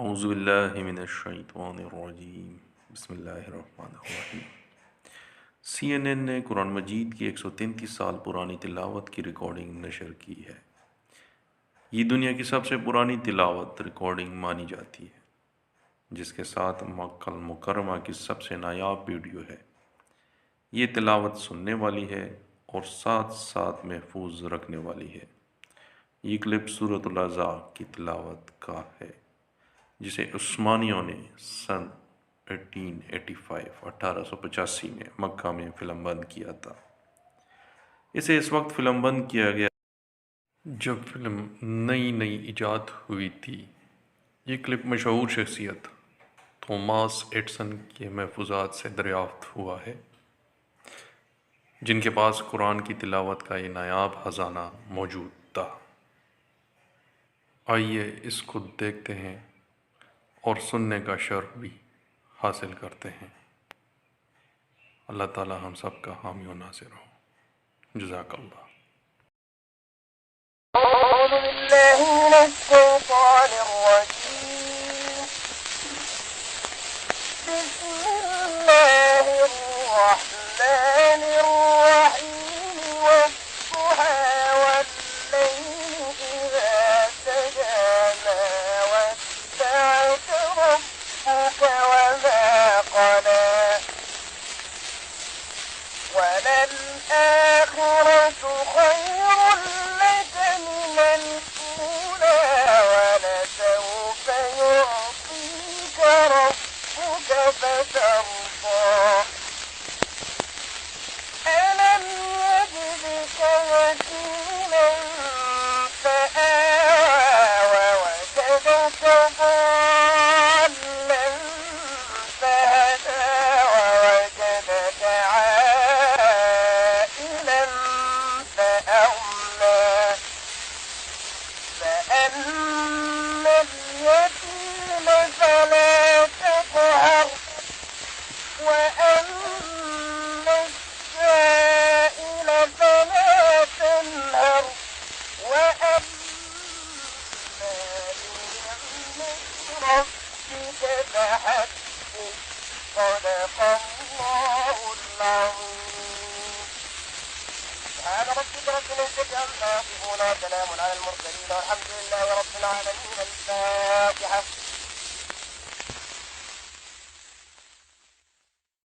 اعوذ باللہ من الشیطان الرجیم بسم اللہ الرحمن الرحیم۔ سی این این نے قرآن مجید کی 133 سال پرانی تلاوت کی ریکارڈنگ نشر کی ہے۔ یہ دنیا کی سب سے پرانی تلاوت ریکارڈنگ مانی جاتی ہے، جس کے ساتھ مکہ المکرمہ کی سب سے نایاب ویڈیو ہے۔ یہ تلاوت سننے والی ہے اور ساتھ ساتھ محفوظ رکھنے والی ہے۔ یہ کلپ سورۃ الاحزاب کی تلاوت کا ہے، جسے عثمانیوں نے سن 1885 میں مکہ میں فلم بند کیا تھا۔ اسے اس وقت فلم بند کیا گیا جب فلم نئی ایجاد ہوئی تھی۔ یہ کلپ مشہور شخصیت توماس ایڈیسن کے محفوظات سے دریافت ہوا ہے، جن کے پاس قرآن کی تلاوت کا یہ نایاب خزانہ موجود تھا۔ آئیے اس کو دیکھتے ہیں اور سننے کا شرف بھی حاصل کرتے ہیں۔ اللہ تعالی ہم سب کا حامی و ناصر ہو۔ جزاک اللہ۔ أعوذ بالله من الشيطان الرجيم. بسم الله الرحمن الرحيم. والضحى والليل إذا سجى ما ودعك ربك وما قلى وللآخرة خير لك من الأولى ولسوف يعطيك ربك فترضى ألم يجدك يتيما فآوى ووجدك ضالا فهدى ووجدك عائلا فأغنى فأما اليتيم فلا تقهر وأما السائل فلا تنهر وأما بنعمة ربك فحدث. صدق الله العظيم. سبحان ربك رب العزة عما يصفون وسلام على المرسلين والحمد لله رب العالمين. الفاتحة.